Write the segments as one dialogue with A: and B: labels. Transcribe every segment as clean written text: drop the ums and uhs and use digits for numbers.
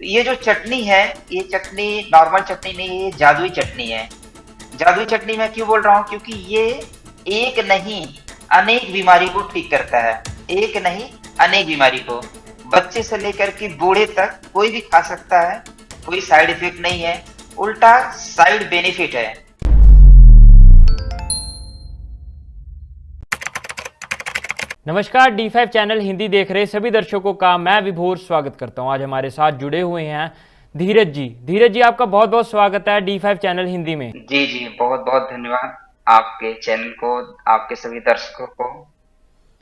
A: ये जो चटनी है, ये चटनी नॉर्मल चटनी नहीं है, ये जादुई चटनी है। जादुई चटनी मैं क्यों बोल रहा हूँ? क्योंकि ये एक नहीं, अनेक बीमारी को ठीक करता है। एक नहीं, अनेक बीमारी को। बच्चे से लेकर के बूढ़े तक कोई भी खा सकता है। कोई साइड इफेक्ट नहीं है, उल्टा साइड बेनिफिट है।
B: नमस्कार, D5 चैनल हिंदी देख रहे सभी दर्शकों का मैं विभोर स्वागत करता हूं। आज हमारे साथ जुड़े हुए हैं धीरज जी। धीरज जी, आपका बहुत बहुत स्वागत है D5 चैनल हिंदी में।
A: जी जी, बहुत बहुत धन्यवाद आपके चैनल को, आपके सभी दर्शकों को।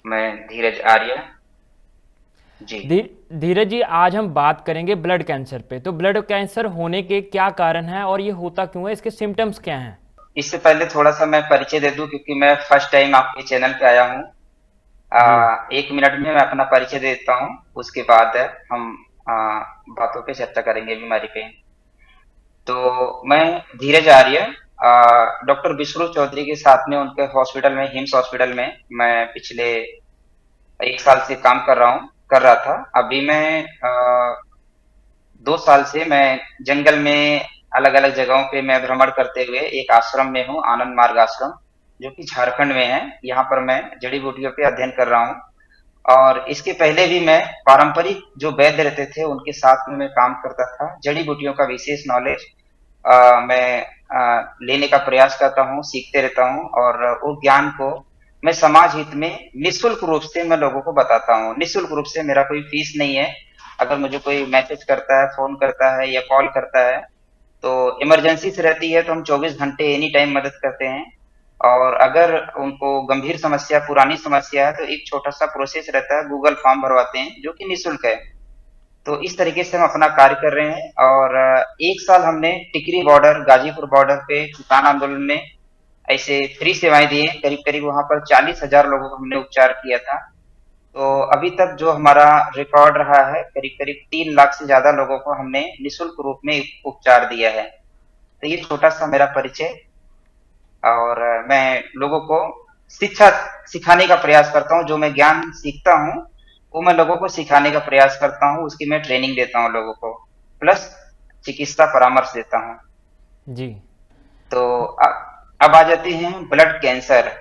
A: मैं धीरज आर्य। जी।
B: धीरज जी, आज हम बात करेंगे ब्लड कैंसर पे। तो ब्लड कैंसर होने के क्या कारण हैं और ये होता क्यों है, इसके सिम्टम्स क्या हैं?
A: इससे पहले थोड़ा सा मैं परिचय दे दूं, क्योंकि मैं फर्स्ट टाइम आपके चैनल पे आया हूँ।
B: जी
A: 1 मिनट में मैं अपना परिचय देता हूँ, उसके बाद हम आ, बातों पे चर्चा करेंगे, बीमारी पे। तो मैं धीरज आर्य, डॉक्टर विष्णु चौधरी के साथ में उनके हॉस्पिटल में, हिम्स हॉस्पिटल में मैं पिछले 1 साल से काम कर रहा था। अभी मैं 2 साल से मैं जंगल में अलग अलग जगहों पे मैं भ्रमण करते हुए एक आश्रम में हूँ, आनंद मार्ग आश्रम, जो कि झारखंड में है। यहाँ पर मैं जड़ी बूटियों पे अध्ययन कर रहा हूँ। और इसके पहले भी मैं पारंपरिक जो वैद्य रहते थे उनके साथ में मैं काम करता था। जड़ी बूटियों का विशेष नॉलेज मैं लेने का प्रयास करता हूँ, सीखते रहता हूँ, और उस ज्ञान को मैं समाज हित में निःशुल्क रूप से मैं लोगों को बताता हूँ। निःशुल्क रूप से, मेरा कोई फीस नहीं है। अगर मुझे कोई मैसेज करता है, फोन करता है या कॉल करता है, तो इमरजेंसी से रहती है तो हम 24 घंटे एनी टाइम मदद करते हैं। और अगर उनको गंभीर समस्या, पुरानी समस्या है, तो एक छोटा सा प्रोसेस रहता है, गूगल फॉर्म भरवाते हैं जो कि निःशुल्क है। तो इस तरीके से हम अपना कार्य कर रहे हैं। और 1 साल हमने टिकरी बॉर्डर, गाजीपुर बॉर्डर पे किसान आंदोलन में ऐसे फ्री सेवाएं दी हैं। करीब करीब वहां पर 40,000 लोगों को हमने उपचार किया था। तो अभी तक जो हमारा रिकॉर्ड रहा है, करीब करीब 3 लाख से ज्यादा लोगों को हमने निःशुल्क रूप में उपचार दिया है। तो ये छोटा सा मेरा परिचय। और मैं लोगों को शिक्षा सिखाने का प्रयास करता हूँ। जो मैं ज्ञान सीखता हूँ वो मैं लोगों को सिखाने का प्रयास करता हूँ, उसकी मैं ट्रेनिंग देता हूँ लोगों को, प्लस चिकित्सा परामर्श देता हूँ।
B: जी
A: तो अब आ जाते हैं ब्लड कैंसर।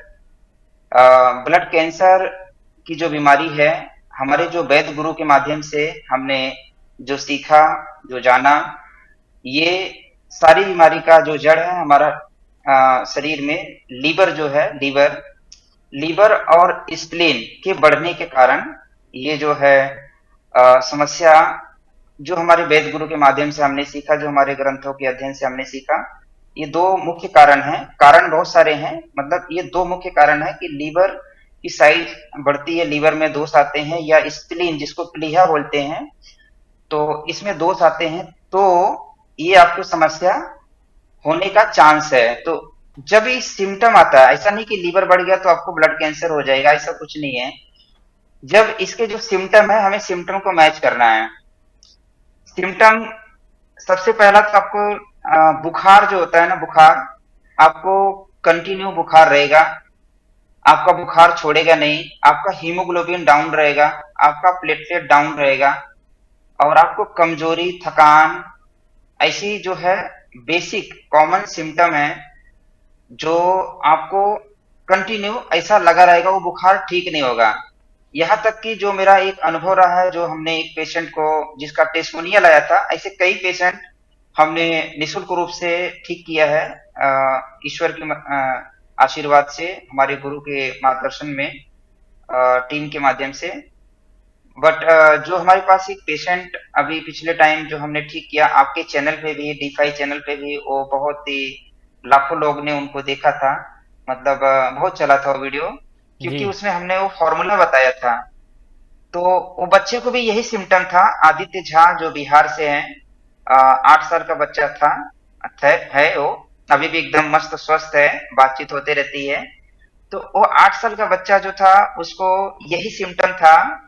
A: ब्लड कैंसर की जो बीमारी है, हमारे जो वैद्य गुरु के माध्यम से हमने जो सीखा, जो जाना, ये सारी बीमारी का जो जड़ है हमारा शरीर में लीवर जो है, लीवर लीवर और स्प्लीन के बढ़ने के कारण ये जो है समस्या, जो हमारे वेद गुरु के माध्यम से हमने सीखा, जो हमारे ग्रंथों के अध्ययन से हमने सीखा, ये दो मुख्य कारण हैं। कारण बहुत सारे हैं, मतलब ये दो मुख्य कारण है कि लीवर की साइज बढ़ती है, लीवर में दोष आते हैं, या स्प्लीन जिसको प्लीहा बोलते हैं, तो इसमें दोष आते हैं। तो ये आपको समस्या होने का चांस है। तो जब ये सिम्टम आता है, ऐसा नहीं कि लीवर बढ़ गया तो आपको ब्लड कैंसर हो जाएगा, ऐसा कुछ नहीं है। जब इसके जो सिम्टम है, हमें सिम्टम को मैच करना है। सिम्टम सबसे पहला तो आपको बुखार जो होता है ना, बुखार, आपको कंटिन्यू बुखार रहेगा, आपका बुखार छोड़ेगा नहीं, आपका हीमोग्लोबिन डाउन रहेगा, आपका प्लेटलेट डाउन रहेगा, और आपको कमजोरी, थकान, ऐसी जो है बेसिक कॉमन सिम्टम है जो आपको कंटिन्यू ऐसा लगा रहेगा, वो बुखार ठीक नहीं होगा। यहाँ तक कि जो मेरा एक अनुभव रहा है, जो हमने एक पेशेंट को, जिसका टेस्टमोनियल आया था, ऐसे कई पेशेंट हमने निःशुल्क रूप से ठीक किया है, ईश्वर के आशीर्वाद से, हमारे गुरु के मार्गदर्शन में, टीम के माध्यम से। बट जो हमारे पास एक पेशेंट अभी पिछले टाइम जो हमने ठीक किया, आपके चैनल पे भी, D5 चैनल पे भी, वो बहुत ही लाखों लोग ने उनको देखा था। मतलब बहुत चला था वो वीडियो,
B: जी
A: क्योंकि उसमें हमने वो फॉर्मूला बताया था। तो वो बच्चे को भी यही सिम्टम था। आदित्य झा जो बिहार से हैं, 8 साल का बच्चा था, है वो, अभी भी एकदम मस्त स्वस्थ है, बातचीत होते रहती है। तो वो 8 साल का बच्चा जो था, उसको यही सिम्टम था,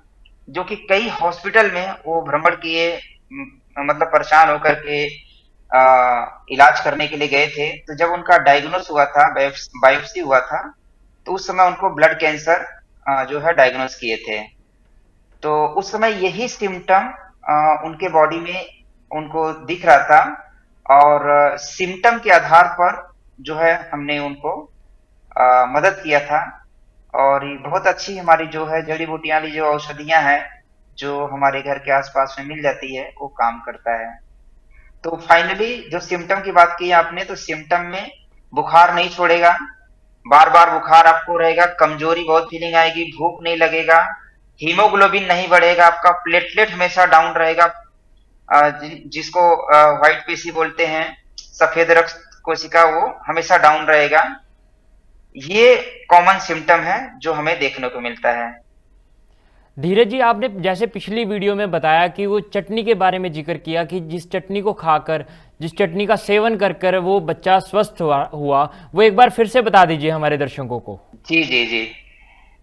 A: जो कि कई हॉस्पिटल में वो भ्रमण किए, मतलब परेशान होकर के इलाज करने के लिए गए थे। तो जब उनका डायग्नोस हुआ था, बायोप्सी हुआ था, तो उस समय उनको ब्लड कैंसर जो है डायग्नोस किए थे। तो उस समय यही सिम्टम उनके बॉडी में उनको दिख रहा था और सिम्टम के आधार पर जो है हमने उनको मदद किया था। और ये बहुत अच्छी हमारी जो है जड़ी बूटियां वाली जो औषधियां हैं जो हमारे घर के आसपास में मिल जाती है वो काम करता है। तो फाइनली जो सिम्टम की बात की आपने, तो सिम्टम में बुखार नहीं छोड़ेगा, बार बार बुखार आपको रहेगा, कमजोरी बहुत फीलिंग आएगी, भूख नहीं लगेगा, हीमोग्लोबिन नहीं बढ़ेगा, आपका प्लेटलेट हमेशा डाउन रहेगा, जिसको व्हाइट पेशी बोलते हैं, सफेद रक्त कोशिका, वो हमेशा डाउन रहेगा। ये कॉमन सिम्टम है जो हमें देखने को मिलता है।
B: धीरज जी, आपने जैसे पिछली वीडियो में बताया कि वो चटनी के बारे में जिक्र किया कि जिस चटनी को खाकर, जिस चटनी का सेवन कर कर वो बच्चा स्वस्थ हुआ, वो एक बार फिर से बता दीजिए हमारे दर्शकों को।
A: जी जी जी।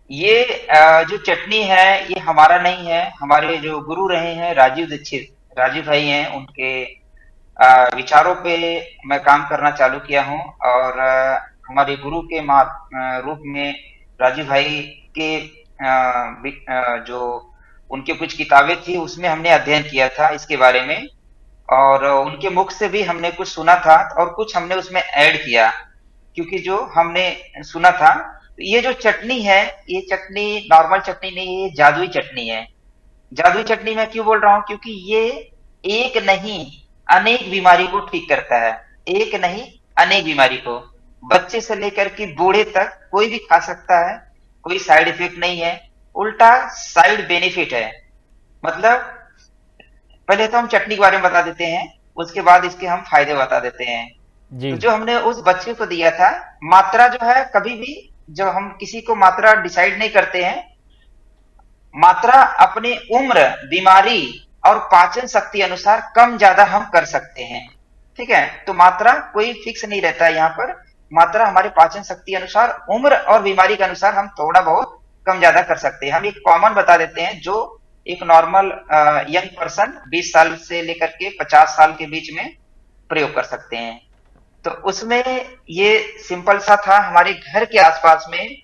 A: ये जो चटनी है ये हमारा नहीं है, हमारे जो गुरु रहे हैं राजीव दीक्षित, राजीव भाई हैं, उनके विचारों पे मैं काम करना चालू किया हूँ। और हमारे गुरु के रूप में राजीव भाई के जो उनके कुछ किताबें थी उसमें हमने अध्ययन किया था इसके बारे में, और उनके मुख से भी हमने कुछ सुना था और कुछ हमने उसमें ऐड किया। क्योंकि जो हमने सुना था, तो ये जो चटनी है, ये चटनी नॉर्मल चटनी नहीं है, ये जादुई चटनी है। जादुई चटनी मैं क्यों बोल रहा हूँ, क्योंकि ये एक नहीं अनेक बीमारी को ठीक करता है। एक नहीं अनेक बीमारी को, बच्चे से लेकर के बूढ़े तक कोई भी खा सकता है, कोई साइड इफेक्ट नहीं है, उल्टा साइड बेनिफिट है। मतलब पहले तो हम चटनी के बारे में बता देते हैं, उसके बाद इसके हम फायदे बता देते हैं।
B: जी
A: तो जो हमने उस बच्चे को दिया था, मात्रा जो है कभी भी जब हम किसी को मात्रा डिसाइड नहीं करते हैं, मात्रा अपनी उम्र, बीमारी और पाचन शक्ति अनुसार कम ज्यादा हम कर सकते हैं। ठीक है, तो मात्रा कोई फिक्स नहीं रहता है यहाँ पर। मात्रा हमारे पाचन शक्ति अनुसार, उम्र और बीमारी के अनुसार हम थोड़ा बहुत कम ज्यादा कर सकते हैं। हम एक कॉमन बता देते हैं जो एक नॉर्मल यंग पर्सन 20 साल से लेकर के 50 साल के बीच में प्रयोग कर सकते हैं। तो उसमें ये सिंपल सा था। हमारे घर के आसपास में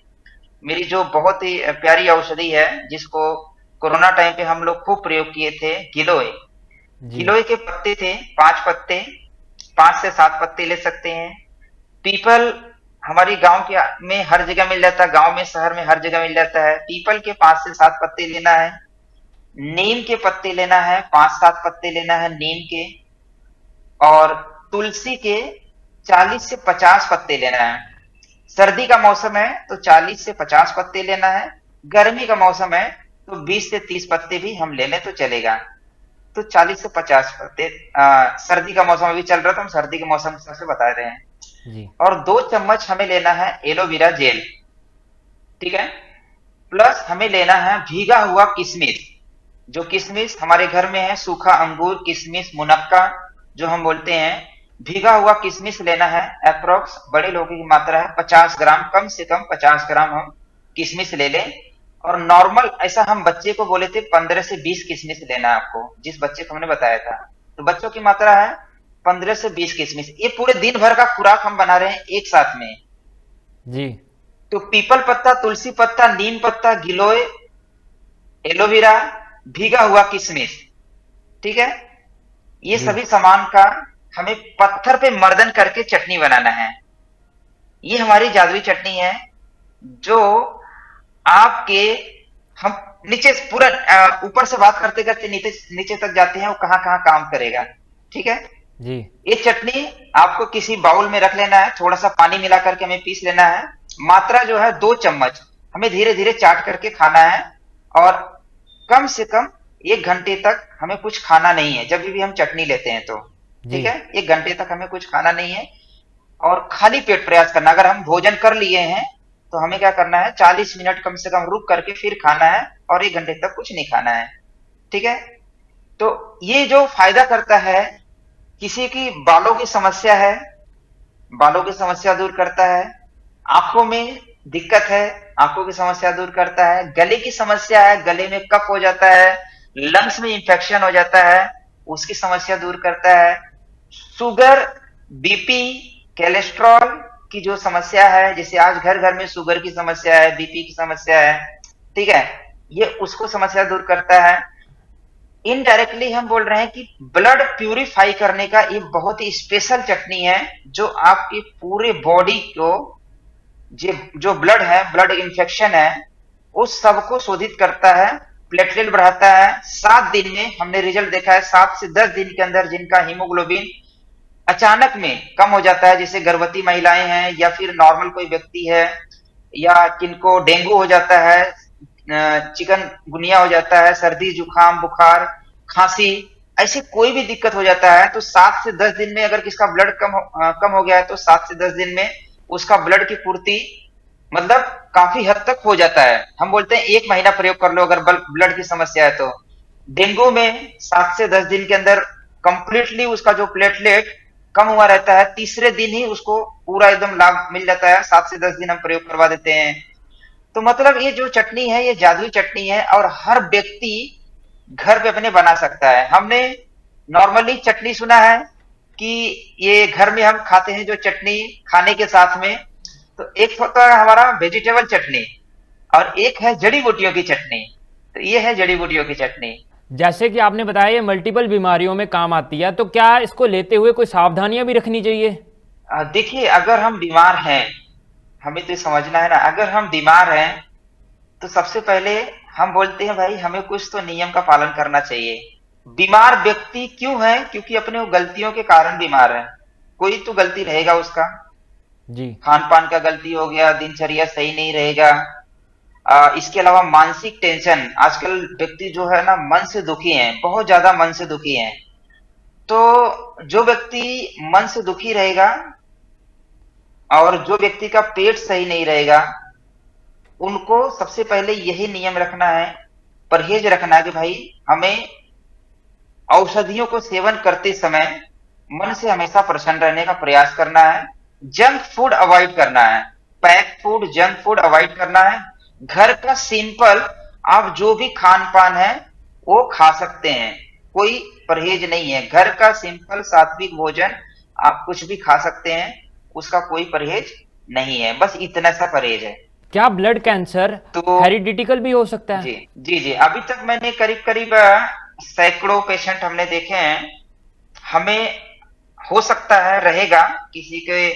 A: मेरी जो बहुत ही प्यारी औषधि है, जिसको कोरोना टाइम पे हम लोग खूब प्रयोग किए थे, गिलोय।
B: जी
A: गिलोय के पत्ते थे, 5 पत्ते, 5 से 7 पत्ते ले सकते हैं। पीपल हमारी गांव के में हर जगह मिल जाता है, गांव में शहर में हर जगह मिल जाता है। पीपल के 5 से 7 पत्ते लेना है। नीम के पत्ते लेना है, 5-7 पत्ते लेना है नीम के। और तुलसी के 40 से 50 पत्ते लेना है। सर्दी का मौसम है तो 40 से 50 पत्ते लेना है। गर्मी का मौसम है तो 20 से 30 पत्ते भी हम ले लें तो चलेगा। तो 40 से 50 पत्ते, सर्दी का मौसम अभी चल रहा था, हम सर्दी के मौसम के हिसाब से बता रहे हैं।
B: जी
A: और 2 चम्मच हमें लेना है एलोवेरा जेल। ठीक है, प्लस हमें लेना है भीगा हुआ किशमिश। जो किशमिश हमारे घर में है, सूखा अंगूर, किशमिश, मुनक्का जो हम बोलते हैं, भीगा हुआ किशमिश लेना है। अप्रोक्स बड़े लोगों की मात्रा है 50 ग्राम, कम से कम 50 ग्राम हम किशमिश ले लें। और नॉर्मल ऐसा हम बच्चे को बोले थे 15 से 20 किशमिश लेना है आपको, जिस बच्चे को हमने बताया था। तो बच्चों की मात्रा है 15 से 20 किशमिश। ये पूरे दिन भर का खुराक हम बना रहे हैं एक साथ में।
B: जी
A: तो पीपल पत्ता, तुलसी पत्ता, नीम पत्ता, गिलोय, एलोवेरा, भीगा हुआ किशमिश। ठीक है, ये
B: जी
A: सभी सामान का हमें पत्थर पे मर्दन करके चटनी बनाना है। ये हमारी जादुई चटनी है जो आपके, हम नीचे पूरा ऊपर से बात करते करते नीचे नीचे तक जाते हैं, वो कहाँ कहाँ काम करेगा। ठीक है,
B: जी
A: ये चटनी आपको किसी बाउल में रख लेना है, थोड़ा सा पानी मिला करके हमें पीस लेना है। मात्रा जो है 2 चम्मच, हमें धीरे धीरे चाट करके खाना है। और कम से कम 1 घंटे तक हमें कुछ खाना नहीं है जब भी हम चटनी लेते हैं तो।
B: जी
A: ठीक है, 1 घंटे तक हमें कुछ खाना नहीं है और खाली पेट प्रयास करना। अगर हम भोजन कर लिए हैं तो हमें क्या करना है, 40 मिनट कम से कम रुक करके फिर खाना है, और 1 घंटे तक कुछ नहीं खाना है। ठीक है, तो ये जो फायदा करता है, किसी की बालों की समस्या है, बालों की समस्या दूर करता है। आंखों में दिक्कत है, आंखों की समस्या दूर करता है। गले की समस्या है, गले में कफ हो जाता है, लंग्स में इंफेक्शन हो जाता है, उसकी समस्या दूर करता है। शुगर, बीपी, कोलेस्ट्रॉल की जो समस्या है, जैसे आज घर घर में शुगर की समस्या है, बीपी की समस्या है, ठीक है, ये उसको समस्या दूर करता है। इनडायरेक्टली हम बोल रहे हैं कि ब्लड प्यूरिफाई करने का एक बहुत ही स्पेशल चटनी है, जो आपकी पूरे बॉडी को जो जो ब्लड है, ब्लड इंफेक्शन है, उस सबको शोधित करता है, प्लेटलेट बढ़ाता है। 7 दिन में हमने रिजल्ट देखा है, 7 से 10 दिन के अंदर जिनका हीमोग्लोबिन अचानक में कम हो जाता है, जैसे गर्भवती महिलाएं हैं या फिर नॉर्मल कोई व्यक्ति है, या किनको डेंगू हो जाता है, चिकन गुनिया हो जाता है, सर्दी जुकाम बुखार खांसी, ऐसे कोई भी दिक्कत हो जाता है, तो 7 से 10 दिन में अगर किसका ब्लड कम हो गया है, तो 7 से 10 दिन में उसका ब्लड की पूर्ति मतलब काफी हद तक हो जाता है। हम बोलते हैं 1 महीना प्रयोग कर लो अगर ब्लड की समस्या है तो। डेंगू में 7 से 10 दिन के अंदर कंप्लीटली उसका जो प्लेटलेट कम हुआ रहता है, तीसरे दिन ही उसको पूरा एकदम लाभ मिल जाता है। 7 से 10 दिन हम प्रयोग करवा देते हैं। तो मतलब ये जो चटनी है, ये जादुई चटनी है और हर व्यक्ति घर पे अपने बना सकता है। हमने नॉर्मली चटनी सुना है कि ये घर में हम खाते हैं जो चटनी खाने के साथ में, तो एक होता है हमारा वेजिटेबल चटनी और एक है जड़ी बूटियों की चटनी। तो ये है जड़ी बूटियों की चटनी।
B: जैसे कि आपने बताया ये मल्टीपल बीमारियों में काम आती है, तो क्या इसको लेते हुए कोई सावधानियां भी रखनी चाहिए?
A: देखिए, अगर हम बीमार हैं, हमें तो ये समझना है ना, अगर हम बीमार हैं तो सबसे पहले हम बोलते हैं भाई हमें कुछ तो नियम का पालन करना चाहिए। बीमार व्यक्ति क्यों है? क्योंकि अपने वो गलतियों के कारण बीमार है। कोई तो गलती रहेगा उसका,
B: जी।
A: खान पान का गलती हो गया, दिनचर्या सही नहीं रहेगा। इसके अलावा मानसिक टेंशन, आजकल व्यक्ति जो है ना मन से दुखी है, बहुत ज्यादा मन से दुखी है। तो जो व्यक्ति मन से दुखी रहेगा और जो व्यक्ति का पेट सही नहीं रहेगा, उनको सबसे पहले यही नियम रखना है, परहेज रखना है कि भाई हमें औषधियों को सेवन करते समय मन से हमेशा प्रसन्न रहने का प्रयास करना है। जंक फूड अवॉइड करना है, pack food junk food avoid करना है। घर का सिंपल आप जो भी खान पान है वो खा सकते हैं, कोई परहेज नहीं है। घर का सिंपल सात्विक भोजन आप कुछ भी खा सकते हैं, उसका कोई परहेज नहीं है, बस इतना सा परहेज है।
B: क्या ब्लड कैंसर
A: तो
B: हेरिडिटिकल भी हो सकता है?
A: जी जी जी, अभी तक मैंने करीब करीब सैकड़ों पेशेंट हमने देखे हैं। हमें हो सकता है रहेगा किसी के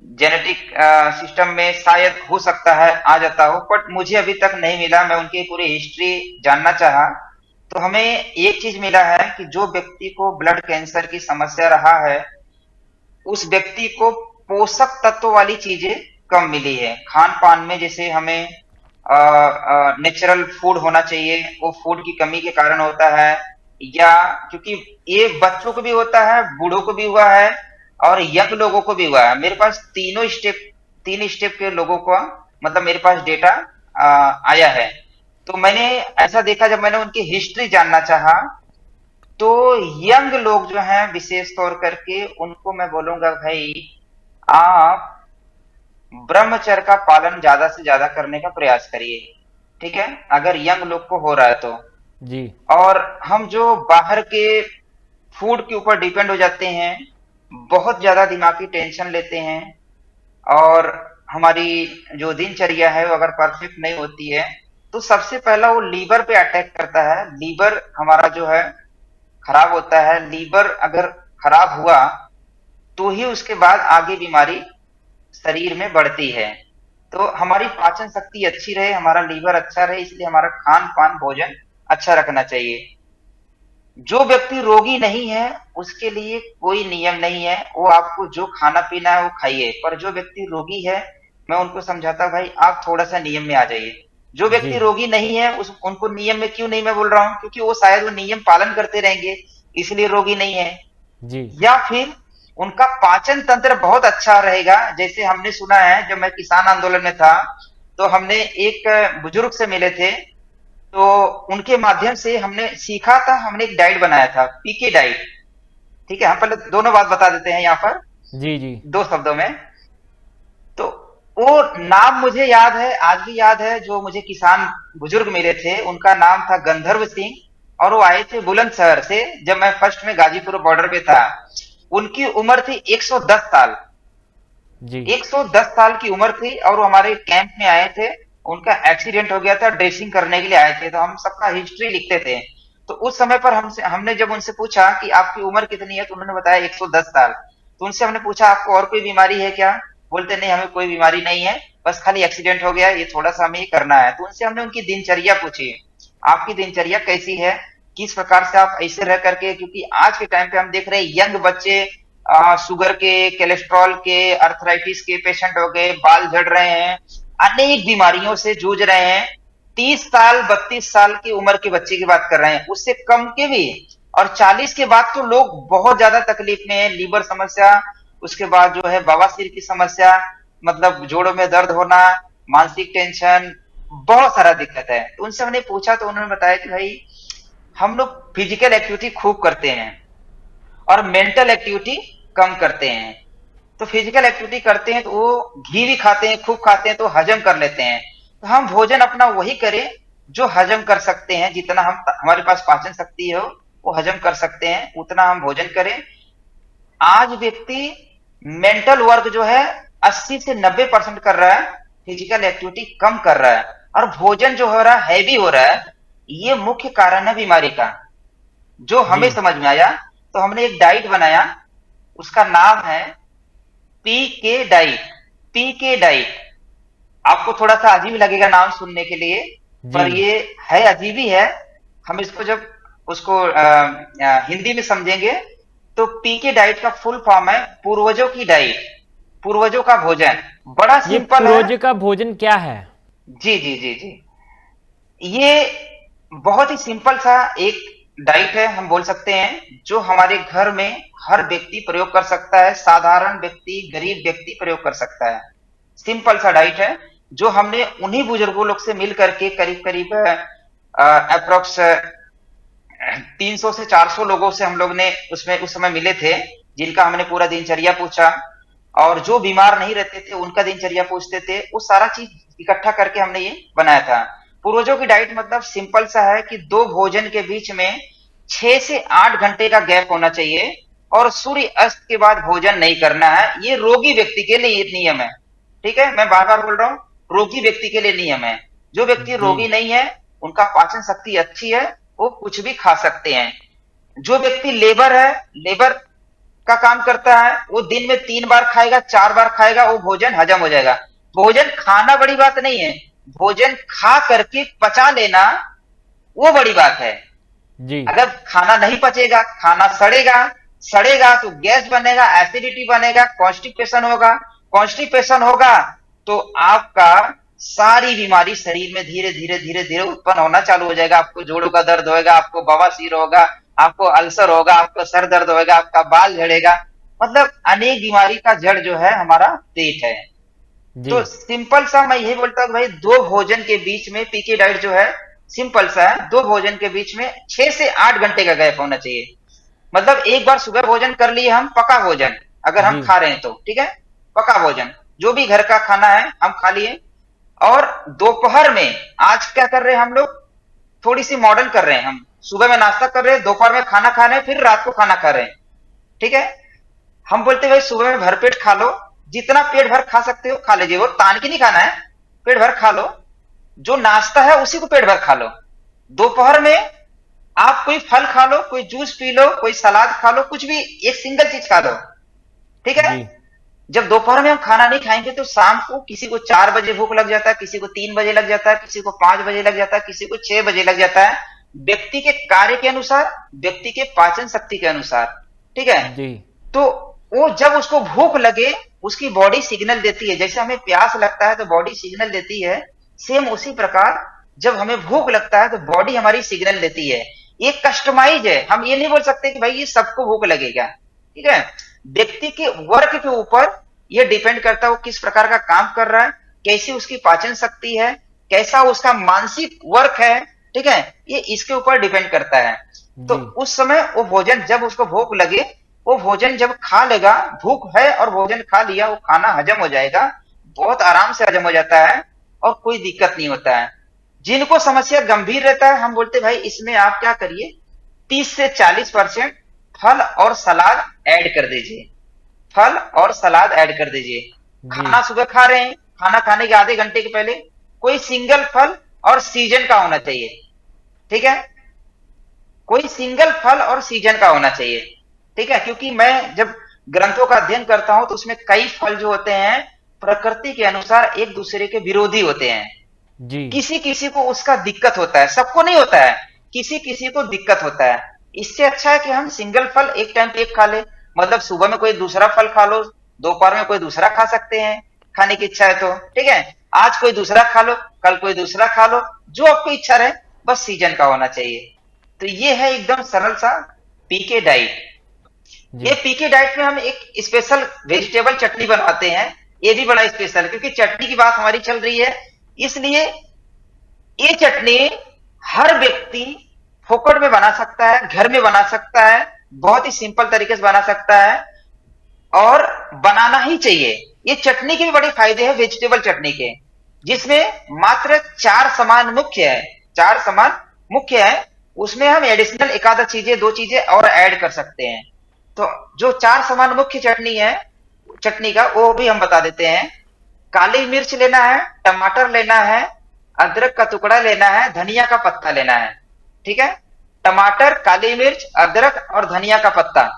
A: जेनेटिक सिस्टम में, शायद हो सकता है आ जाता हो, बट मुझे अभी तक नहीं मिला। मैं उनकी पूरी हिस्ट्री जानना चाहा तो हमें एक चीज मिला है कि जो व्यक्ति को ब्लड कैंसर की समस्या रहा है, उस व्यक्ति को पोषक तत्व वाली चीजें कम मिली है। खान पान में जैसे हमें नेचुरल फूड होना चाहिए, वो फूड की कमी के कारण होता है, या क्योंकि ये बच्चों को भी होता है, बूढ़ों को भी हुआ है और यंग लोगों को भी हुआ है। मेरे पास 3 स्टेप के लोगों को मतलब मेरे पास डेटा आया है। तो मैंने ऐसा देखा, जब मैंने उनकी हिस्ट्री जानना चाहा तो यंग लोग जो हैं विशेष तौर करके उनको मैं बोलूंगा भाई आप ब्रह्मचर्य का पालन ज्यादा से ज्यादा करने का प्रयास करिए, ठीक है, अगर यंग लोग को हो रहा है तो।
B: जी।
A: और हम जो बाहर के फूड के ऊपर डिपेंड हो जाते हैं, बहुत ज्यादा दिमागी टेंशन लेते हैं, और हमारी जो दिनचर्या है वो अगर परफेक्ट नहीं होती है, तो सबसे पहला वो लीवर पे अटैक करता है। लीवर हमारा जो है खराब होता है। लीवर अगर खराब हुआ तो ही उसके बाद आगे बीमारी शरीर में बढ़ती है। तो हमारी पाचन शक्ति अच्छी रहे, हमारा लीवर अच्छा रहे, इसलिए हमारा खान पान भोजन अच्छा रखना चाहिए। जो व्यक्ति रोगी नहीं है उसके लिए कोई नियम नहीं है, वो आपको जो खाना पीना है वो खाइए। पर जो व्यक्ति रोगी है, मैं उनको समझाता हूं भाई आप थोड़ा सा नियम में आ जाइए। जो
B: जी।
A: व्यक्ति रोगी नहीं है उनको नियम में क्यों नहीं मैं बोल रहा हूँ, क्योंकि वो शायद वो नियम पालन करते रहेंगे इसलिए रोगी नहीं है,
B: जी।
A: या फिर उनका पाचन तंत्र बहुत अच्छा रहेगा। जैसे हमने सुना है, जब मैं किसान आंदोलन में था तो हमने एक बुजुर्ग से मिले थे, तो उनके माध्यम से हमने सीखा था, हमने एक डाइट बनाया था, पीके डाइट। ठीक है, हम पहले दोनों बात बता देते हैं यहाँ पर
B: जी। जी।
A: 2 शब्दों में। तो वो नाम मुझे याद है, आज भी याद है, जो मुझे किसान बुजुर्ग मिले थे उनका नाम था गंधर्व सिंह, और वो आए थे बुलंदशहर से, जब मैं फर्स्ट में गाजीपुर बॉर्डर पे था। उनकी उम्र थी 110 साल।
B: जी।
A: 110 साल की उम्र थी और वो हमारे कैंप में आए थे। उनका एक्सीडेंट हो गया था, ड्रेसिंग करने के लिए आए थे, तो हम सबका हिस्ट्री लिखते थे। तो उस समय पर हमने जब उनसे पूछा कि आपकी उम्र कितनी है, तो उन्होंने बताया 110 साल। तो उनसे हमने पूछा आपको और कोई बीमारी है क्या? बोलते नहीं, हमें कोई बीमारी नहीं है, बस खाली एक्सीडेंट हो गया, ये थोड़ा सा हमें ये करना है। तो उनसे हमने उनकी दिनचर्या पूछी, आपकी दिनचर्या कैसी है, किस प्रकार से आप ऐसे रह करके, क्योंकि आज के टाइम पे हम देख रहे हैं यंग बच्चे शुगर के, कोलेस्ट्रॉल के, अर्थराइटिस के पेशेंट हो गए, बाल झड़ रहे हैं, अनेक बीमारियों से जूझ रहे हैं। 30 साल 32 साल की उम्र के बच्चे की बात कर रहे हैं, उससे कम के भी। और 40 के बाद तो लोग बहुत ज्यादा तकलीफ में है, लीवर समस्या, उसके बाद जो है बवासीर की समस्या, मतलब जोड़ों में दर्द होना, मानसिक टेंशन, बहुत सारा दिक्कत है। तो उनसे हमने पूछा तो उन्होंने बताया कि भाई हम लोग फिजिकल एक्टिविटी खूब करते हैं और मेंटल एक्टिविटी कम करते हैं। तो फिजिकल एक्टिविटी करते हैं तो वो घी भी खाते हैं, खूब खाते हैं, तो हजम कर लेते हैं। तो हम भोजन अपना वही करें जो हजम कर सकते हैं, जितना हमारे पास पाचन शक्ति हो वो हजम कर सकते हैं, उतना हम भोजन करें। आज व्यक्ति मेंटल वर्क जो है 80 से 90% कर रहा है, फिजिकल एक्टिविटी कम कर रहा है, और भोजन जो हो रहा है हैवी हो रहा है। ये मुख्य कारण है बीमारी का, जो
B: जी
A: हमें समझ में आया। तो हमने एक डाइट बनाया, उसका नाम है पी के डाइट। पी के डाइट आपको थोड़ा सा अजीब लगेगा नाम सुनने के लिए,
B: जी
A: पर ये है अजीब ही है। हम इसको जब उसको हिंदी में समझेंगे तो पी के डाइट का फुल फॉर्म है पूर्वजों की डाइट, पूर्वजों का भोजन। बड़ा
B: ये
A: सिंपल है।
B: पूर्वज का भोजन क्या है?
A: जी जी जी जी, ये बहुत ही सिंपल सा एक डाइट है, हम बोल सकते हैं, जो हमारे घर में हर व्यक्ति प्रयोग कर सकता है, साधारण व्यक्ति, गरीब व्यक्ति प्रयोग कर सकता है। सिंपल सा डाइट है, जो हमने उन्हीं बुजुर्गों लोग से मिल करके करीब करीब अप्रोक्स 300 से 400 लोगों से हम लोग ने उसमें उस समय मिले थे, जिनका हमने पूरा दिनचर्या पूछा, और जो बीमार नहीं रहते थे उनका दिनचर्या पूछते थे। वो सारा चीज इकट्ठा करके हमने ये बनाया था। पूर्वजों की डाइट मतलब सिंपल सा है कि दो भोजन के बीच में 6 से 8 घंटे का गैप होना चाहिए, और सूर्य अस्त के बाद भोजन नहीं करना है। ये रोगी व्यक्ति के लिए ये नियम है। ठीक है, मैं बार बार बोल रहा हूँ, रोगी व्यक्ति के लिए नियम है। जो व्यक्ति
B: जी
A: रोगी नहीं है, उनका पाचन शक्ति अच्छी है, वो कुछ भी खा सकते हैं। जो व्यक्ति लेबर है, लेबर का काम करता है, वो दिन में 3 बार खाएगा, 4 बार खाएगा, वो भोजन हजम हो जाएगा। भोजन खाना बड़ी बात नहीं है, भोजन खा करके पचा लेना वो बड़ी बात है।
B: जी
A: अगर खाना नहीं पचेगा, खाना सड़ेगा, सड़ेगा तो गैस बनेगा, एसिडिटी बनेगा, कॉन्स्टिपेशन होगा। कॉन्स्टिपेशन होगा तो आपका सारी बीमारी शरीर में धीरे धीरे धीरे धीरे उत्पन्न होना चालू हो जाएगा। आपको जोड़ों का दर्द होगा, आपको बवासीर होगा, आपको अल्सर होगा, आपको सर दर्द होगा, आपका बाल झड़ेगा। मतलब अनेक बीमारी का जड़ जो है हमारा पेट है।
B: जी
A: तो सिंपल सा मैं यही बोलता हूँ भाई, दो भोजन के बीच में पीके डाइट जो है सिंपल सा है, दो भोजन के बीच में 6 से 8 घंटे का गैप होना चाहिए। मतलब एक बार सुबह भोजन कर लिए हम, पका भोजन अगर हम
B: जी
A: खा रहे हैं तो ठीक है, पका भोजन जो भी घर का खाना है हम खा लिए। और दोपहर में आज क्या कर रहे हैं हम लोग, थोड़ी सी मॉडर्न कर रहे हैं। हम सुबह में नाश्ता कर रहे हैं, दोपहर में खाना खा रहे हैं, फिर रात को खाना खा रहे हैं। ठीक है, हम बोलते हैं भाई सुबह में भरपेट खा लो, जितना पेट भर खा सकते हो खा लीजिए, वो तान के नहीं खाना है, पेट भर खा लो। जो नाश्ता है उसी को पेट भर खा लो। दोपहर में आप कोई फल खा लो, कोई जूस पी लो, कोई सलाद खा लो, कुछ भी एक सिंगल चीज खा लो। ठीक है,
B: जी
A: जब दोपहर में हम खाना नहीं खाएंगे तो शाम को किसी को 4 बजे भूख लग जाता है, किसी को 3 बजे लग जाता है, किसी को 5 बजे लग जाता है, किसी को 6 बजे लग जाता है, व्यक्ति के कार्य के अनुसार, व्यक्ति के पाचन शक्ति के अनुसार। ठीक है,
B: जी
A: तो वो जब उसको भूख लगे, उसकी बॉडी सिग्नल देती है, जैसे हमें प्यास लगता है तो बॉडी सिग्नल देती है, सेम उसी प्रकार जब हमें भूख लगता है तो बॉडी हमारी सिग्नल देती है। ये कस्टमाइज है, हम ये नहीं बोल सकते कि भाई ये सबको भूख लगेगा। ठीक है, व्यक्ति के वर्क के ऊपर ये डिपेंड करता है वो किस प्रकार का काम कर रहा है, कैसी उसकी पाचन शक्ति है, कैसा उसका मानसिक वर्क है। ठीक है, ये इसके ऊपर डिपेंड करता है। तो
B: जी
A: उस समय वो भोजन जब उसको भूख लगे, वो भोजन जब खा लेगा, भूख है और भोजन खा लिया, वो खाना हजम हो जाएगा, बहुत आराम से हजम हो जाता है और कोई दिक्कत नहीं होता है। जिनको समस्या गंभीर रहता है, हम बोलते भाई इसमें आप क्या करिए, 30 से 40% फल और सलाद ऐड कर दीजिए, फल और सलाद ऐड कर दीजिए।
B: जी
A: खाना सुबह खा रहे हैं, खाना खाने के आधे घंटे के पहले कोई सिंगल फल और सीजन का होना चाहिए। ठीक है, कोई सिंगल फल और सीजन का होना चाहिए। ठीक है, क्योंकि मैं जब ग्रंथों का अध्ययन करता हूं तो उसमें कई फल जो होते हैं प्रकृति के अनुसार एक दूसरे के विरोधी होते हैं।
B: जी।
A: किसी किसी को उसका दिक्कत होता है, सबको नहीं होता है, किसी किसी को दिक्कत होता है। इससे अच्छा है कि हम सिंगल फल एक टाइम पे एक खा ले। मतलब सुबह में कोई दूसरा फल खा लो, दोपहर में कोई दूसरा खा सकते हैं, खाने की इच्छा है तो। ठीक है, आज कोई दूसरा खा लो, कल कोई दूसरा खा लो, जो आपको इच्छा रहे, बस सीजन का होना चाहिए। तो ये है एकदम सरल सा पीके डाइट।
B: जी।
A: ये पीके डाइट में हम एक स्पेशल वेजिटेबल चटनी बनाते हैं। ये भी बड़ा स्पेशल है क्योंकि चटनी की बात हमारी चल रही है, इसलिए ये चटनी हर व्यक्ति फोकट में बना सकता है, घर में बना सकता है, बहुत ही सिंपल तरीके से बना सकता है और बनाना ही चाहिए। ये चटनी के भी बड़े फायदे हैं वेजिटेबल चटनी के, जिसमें मात्र चार सामान मुख्य है। चार सामान मुख्य है, उसमें हम एडिशनल एक आधा चीजें, दो चीजें और ऐड कर सकते हैं। तो जो चार सामान मुख्य चटनी है, चटनी का वो भी हम बता देते हैं। काली मिर्च लेना है, टमाटर लेना है, अदरक का टुकड़ा लेना है, धनिया का पत्ता लेना है। ठीक है, टमाटर, काली मिर्च, अदरक और धनिया का पत्ता,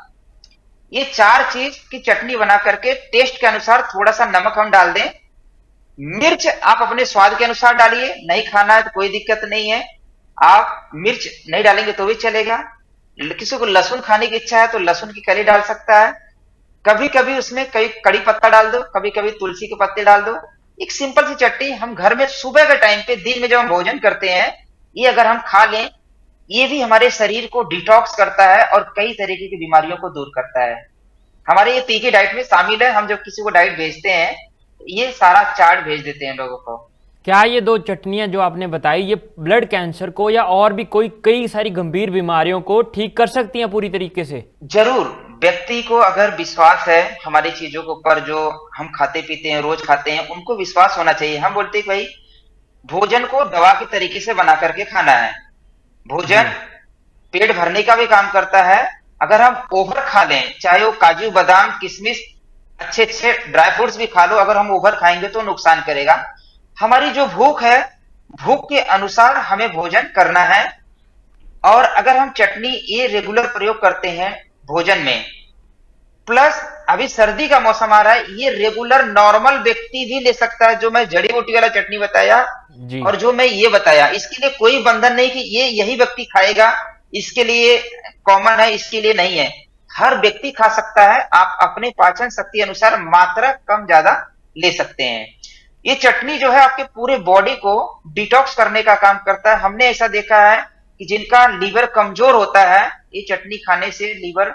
A: ये चार चीज की चटनी बना करके टेस्ट के अनुसार थोड़ा सा नमक हम डाल दें। मिर्च आप अपने स्वाद के अनुसार डालिए, नहीं खाना है तो कोई दिक्कत नहीं है, आप मिर्च नहीं डालेंगे तो भी चलेगा। किसी को लहसुन खाने की इच्छा है तो लहसुन की कली डाल सकता है। कभी कभी उसमें कई कड़ी पत्ता डाल दो, कभी कभी तुलसी के पत्ते डाल दो। एक सिंपल सी चटनी हम घर में सुबह के टाइम पे, दिन में जब हम भोजन करते हैं, ये अगर हम खा लें, ये भी हमारे शरीर को डिटॉक्स करता है और कई तरीके की बीमारियों को दूर करता है। हमारे ये पीके डाइट में शामिल है। हम जब किसी को डाइट भेजते हैं, ये सारा चार्ट भेज देते हैं लोगों को।
B: क्या ये दो चटनियां जो आपने बताई ये ब्लड कैंसर को या और भी कोई कई सारी गंभीर बीमारियों को ठीक कर सकती हैं पूरी तरीके से?
A: जरूर, व्यक्ति को अगर विश्वास है हमारी चीजों के ऊपर, जो हम खाते पीते हैं, रोज खाते हैं, उनको विश्वास होना चाहिए। हम बोलते हैं भाई, भोजन को दवा के तरीके से बना करके खाना है।
B: जी।
A: भोजन पेट भरने का भी काम करता है। अगर हम ओवर खा लें, चाहे वो काजू बादाम किशमिश, अच्छे अच्छे ड्राई फ्रूट्स भी खा लो, अगर हम ओवर खाएंगे तो नुकसान करेगा। हमारी जो भूख है, भूख के अनुसार हमें भोजन करना है। और अगर हम चटनी ये रेगुलर प्रयोग करते हैं भोजन में, प्लस अभी सर्दी का मौसम आ रहा है, ये रेगुलर नॉर्मल व्यक्ति भी ले सकता है। जो मैं जड़ी बूटी वाला चटनी बताया
B: जी।
A: और जो मैं ये बताया, इसके लिए कोई बंधन नहीं कि ये यही व्यक्ति खाएगा, इसके लिए कॉमन है, इसके लिए नहीं है। हर व्यक्ति खा सकता है। आप अपने पाचन शक्ति अनुसार मात्रा कम ज्यादा ले सकते हैं। ये चटनी जो है आपके पूरे बॉडी को डिटॉक्स करने का काम करता है। हमने ऐसा देखा है कि जिनका लीवर कमजोर होता है, ये चटनी खाने से लीवर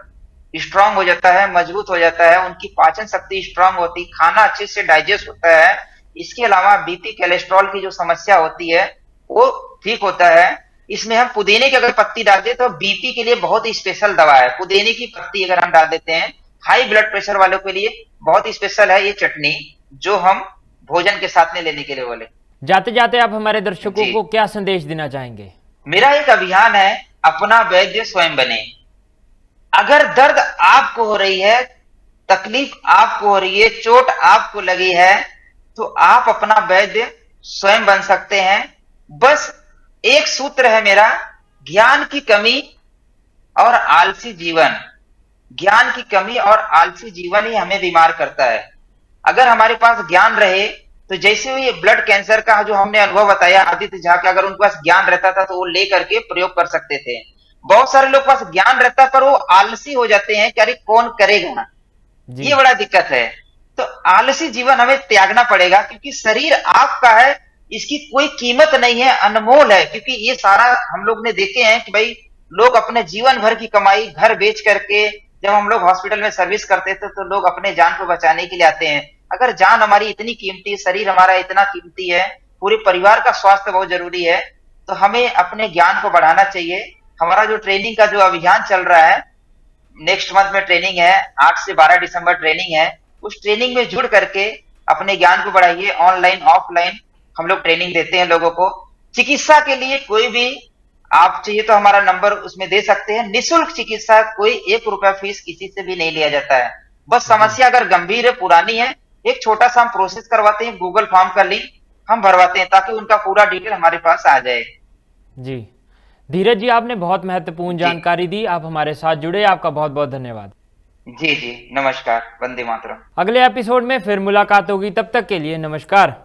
A: स्ट्रांग हो जाता है, मजबूत हो जाता है, उनकी पाचन शक्ति स्ट्रांग होती, खाना अच्छे से डाइजेस्ट होता है। इसके अलावा बीपी कोलेस्ट्रॉल की जो समस्या होती है वो ठीक होता है। इसमें हम पुदीने की अगर पत्ती डाल दें तो बीपी के लिए बहुत ही स्पेशल दवा है। पुदीने की पत्ती अगर हम डाल देते हैं, हाई ब्लड प्रेशर वालों के लिए बहुत ही स्पेशल है ये चटनी, जो हम भोजन के साथ में लेने के लिए बोले।
B: जाते जाते आप हमारे दर्शकों
A: जी,
B: को क्या संदेश देना चाहेंगे?
A: मेरा एक अभियान है, अपना वैद्य स्वयं बने। अगर दर्द आपको हो रही है, तकलीफ आपको हो रही है, चोट आपको लगी है, तो आप अपना वैद्य स्वयं बन सकते हैं। बस एक सूत्र है मेरा, ज्ञान की कमी और आलसी जीवन। ज्ञान की कमी और आलसी जीवन ही हमें बीमार करता है। अगर हमारे पास ज्ञान रहे, तो जैसे ये ब्लड कैंसर का जो हमने अनुभव बताया आदित्य झा का, अगर उनके पास ज्ञान रहता था तो वो ले करके प्रयोग कर सकते थे। बहुत सारे लोग पास ज्ञान रहता पर वो आलसी हो जाते हैं कि अरे कौन करेगा,
B: जी।
A: ये बड़ा दिक्कत है। तो आलसी जीवन हमें त्यागना पड़ेगा, क्योंकि शरीर आपका है, इसकी कोई कीमत नहीं है, अनमोल है। क्योंकि ये सारा हम लोग ने देखे हैं कि भाई लोग अपने जीवन भर की कमाई घर बेच करके, जब हम लोग हॉस्पिटल में सर्विस करते थे तो लोग अपने जान को बचाने के लिए आते हैं। अगर जान हमारी इतनी कीमती, शरीर हमारा इतना कीमती है, पूरे परिवार का स्वास्थ्य बहुत जरूरी है, तो हमें अपने ज्ञान को बढ़ाना चाहिए। हमारा जो ट्रेनिंग का जो अभियान चल रहा है, नेक्स्ट मंथ में ट्रेनिंग है, 8 से 12 दिसंबर ट्रेनिंग है। उस ट्रेनिंग में जुड़ करके अपने ज्ञान को बढ़ाइए। ऑनलाइन ऑफलाइन हम लोग ट्रेनिंग देते हैं लोगों को। चिकित्सा के लिए कोई भी आप चाहिए तो हमारा नंबर उसमें दे सकते हैं। निःशुल्क चिकित्सा, कोई 1 रुपया फीस किसी से भी नहीं लिया जाता है। बस
B: जी।
A: समस्या अगर गंभीर है, पुरानी है, एक छोटा सा हम प्रोसेस करवाते हैं, गूगल फॉर्म का लिंक हम भरवाते हैं ताकि उनका पूरा डिटेल हमारे पास आ जाए।
B: जी। धीरज जी, आपने बहुत महत्वपूर्ण
A: जी
B: जानकारी दी, आप हमारे साथ जुड़े, आपका बहुत बहुत धन्यवाद।
A: जी जी, नमस्कार, वंदे मातरम।
B: अगले एपिसोड में फिर मुलाकात होगी, तब तक के लिए नमस्कार।